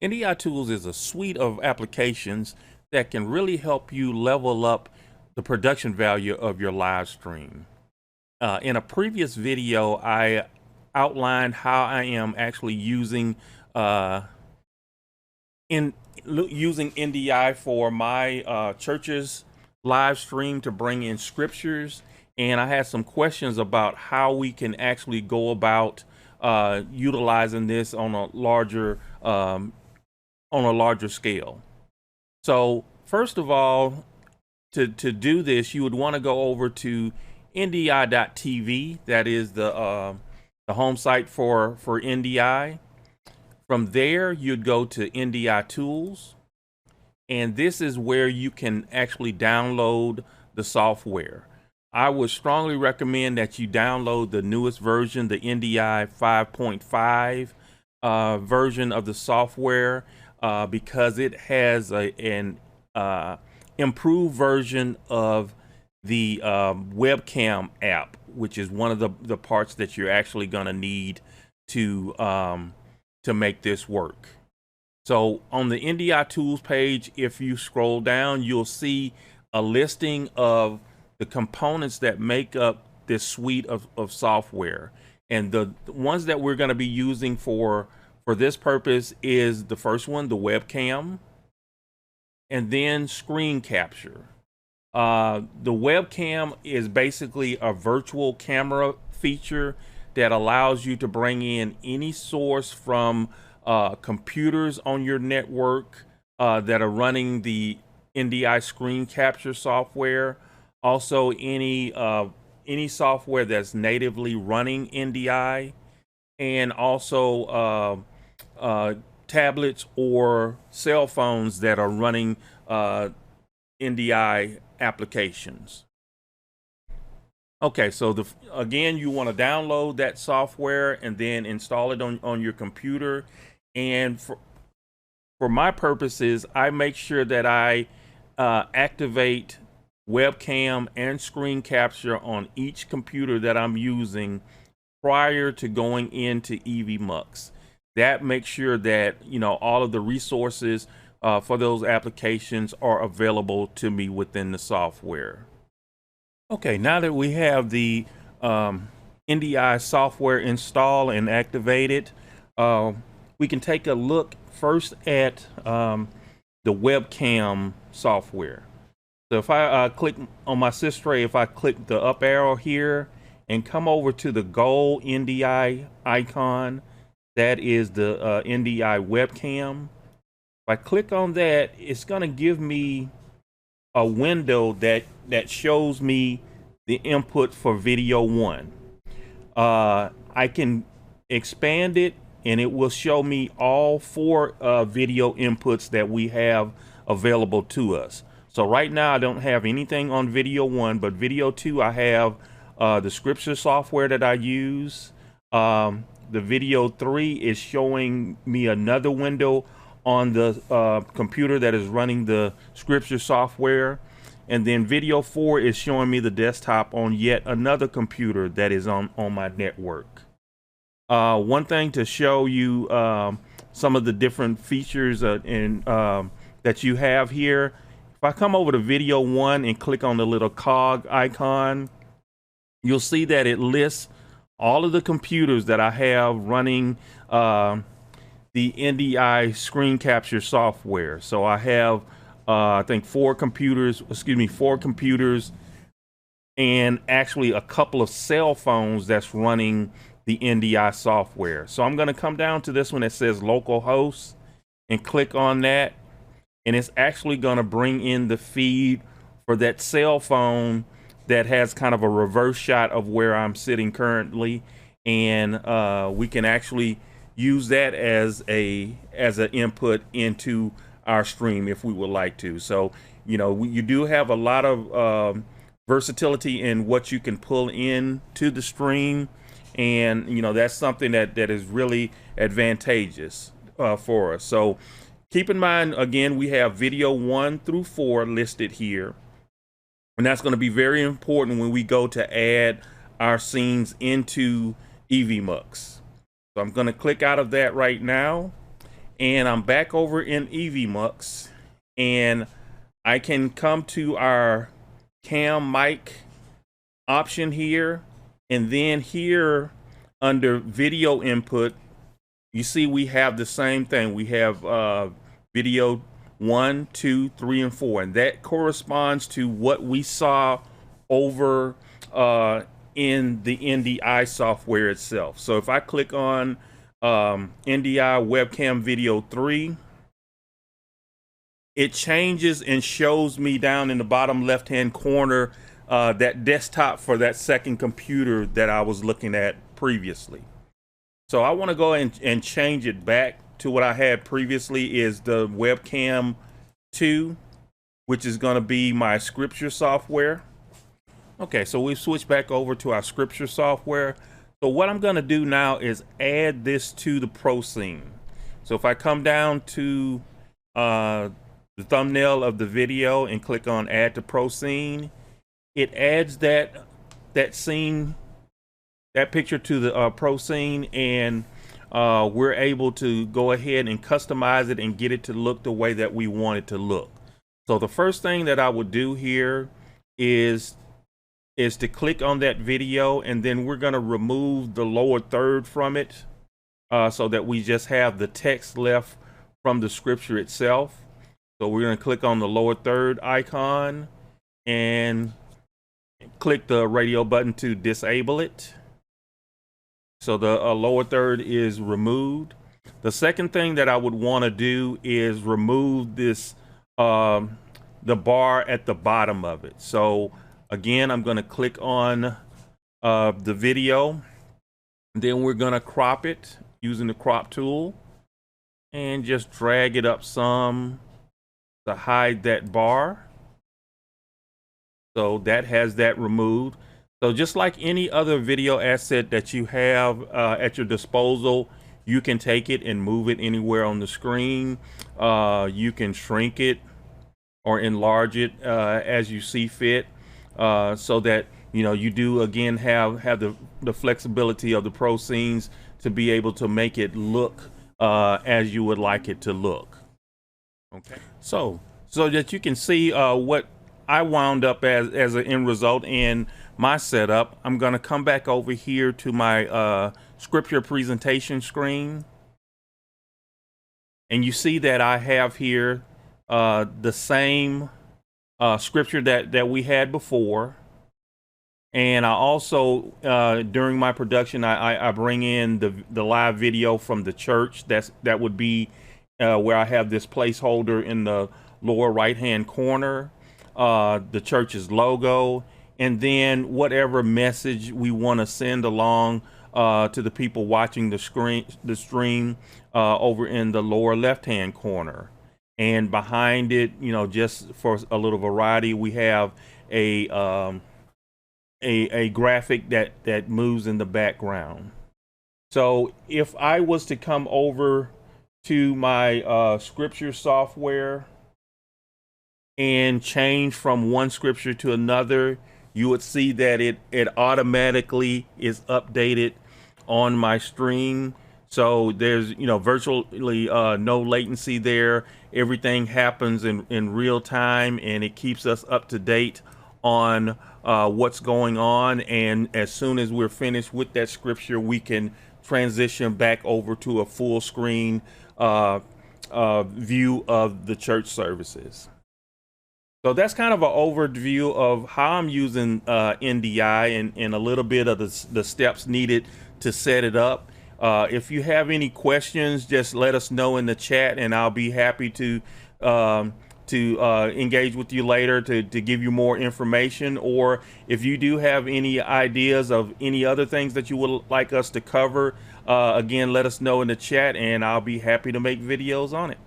NDI Tools is a suite of applications that can really help you level up the production value of your live stream. In a previous video, I outlined how I am actually using using NDI for my church's live stream to bring in scriptures, and I had some questions about how we can actually go about utilizing this on a larger scale. So first of all, to do this, you would want to go over to NDI.TV. That is the home site for NDI. From there, you'd go to NDI Tools, and this is where you can actually download the software. I would strongly recommend that you download the newest version, the NDI 5.5 version of the software, because it has an improved version of the webcam app, which is one of the parts that you're actually going to need to make this work. So on the NDI Tools page, if you scroll down, you'll see a listing of the components that make up this suite of software. And the ones that we're going to be using for this purpose is the first one, the webcam, and then screen capture. The webcam is basically a virtual camera feature that allows you to bring in any source from computers on your network that are running the NDI screen capture software. Also, any software that's natively running NDI, and also tablets or cell phones that are running NDI applications. Okay, so again, you want to download that software and then install it on your computer. And for my purposes, I make sure that I activate webcam and screen capture on each computer that I'm using prior to going into Evmux. That makes sure that all of the resources for those applications are available to me within the software. Okay, now that we have the NDI software installed and activated, we can take a look first at the webcam software. So if I click on my sys tray, if I click the up arrow here and come over to the gold NDI icon, that is the NDI webcam. If I click on that, it's going to give me a window that shows me the input for video 1. I can expand it and it will show me all 4 video inputs that we have available to us. So right now I don't have anything on video 1, but video 2 I have the scripture software that I use. The video 3 is showing me another window on the computer that is running the scripture software. And then video 4 is showing me the desktop on yet another computer that is on my network. One thing to show you some of the different features that you have here. If I come over to video 1 and click on the little cog icon, you'll see that it lists all of the computers that I have running the NDI screen capture software. So I have I think 4 computers and actually a couple of cell phones that's running the NDI software. So I'm going to come down to this one that says localhost and click on that, and it's actually going to bring in the feed for that cell phone that has kind of a reverse shot of where I'm sitting currently, and we can actually use that as an input into our stream if we would like to. So you do have a lot of versatility in what you can pull in to the stream, and that's something that is really advantageous for us. So keep in mind, again, we have video 1 through 4 listed here, and that's going to be very important when we go to add our scenes into Evmux. So I'm going to click out of that right now, and I'm back over in Evmux, and I can come to our cam mic option here, and then here under video input, you see we have the same thing. We have video 1, 2, 3, and 4, and that corresponds to what we saw over in the NDI software itself. So if I click on NDI webcam video 3, it changes and shows me down in the bottom left hand corner that desktop for that second computer that I was looking at previously. So I want to go and change it back to what I had previously, is the webcam 2, which is going to be my scripture software. Okay, so we've switched back over to our scripture software. So what I'm going to do now is add this to the pro scene. So if I come down to the thumbnail of the video and click on add to pro scene, it adds that scene, that picture to the pro scene, and we're able to go ahead and customize it and get it to look the way that we want it to look. So the first thing that I would do here is to click on that video, and then we're going to remove the lower third from it so that we just have the text left from the scripture itself. So we're going to click on the lower third icon and click the radio button to disable it. So the lower third is removed. The second thing that I would want to do is remove this the bar at the bottom of it. So again, I'm going to click on the video, then we're going to crop it using the crop tool and just drag it up some to hide that bar. So that has that removed. So just like any other video asset that you have at your disposal, you can take it and move it anywhere on the screen. You can shrink it or enlarge it as you see fit, so that you do again have the flexibility of the pro scenes to be able to make it look as you would like it to look. Okay, so that you can see what I wound up as an end result in my setup, I'm going to come back over here to my scripture presentation screen, and you see that I have here the same scripture that we had before. And I also during my production I bring in the live video from the church. That would be where I have this placeholder in the lower right hand corner, the church's logo, and then whatever message we want to send along to the people watching the stream over in the lower left hand corner. And behind it, just for a little variety, we have a graphic that moves in the background. So if I was to come over to my scripture software and change from one scripture to another, you would see that it automatically is updated on my stream. So there's virtually no latency there. Everything happens in real time, and it keeps us up to date on what's going on. And as soon as we're finished with that scripture, we can transition back over to a full screen view of the church services. So that's kind of an overview of how I'm using NDI and a little bit of the steps needed to set it up. If you have any questions, just let us know in the chat, and I'll be happy to engage with you later to give you more information. Or if you do have any ideas of any other things that you would like us to cover, again, let us know in the chat, and I'll be happy to make videos on it.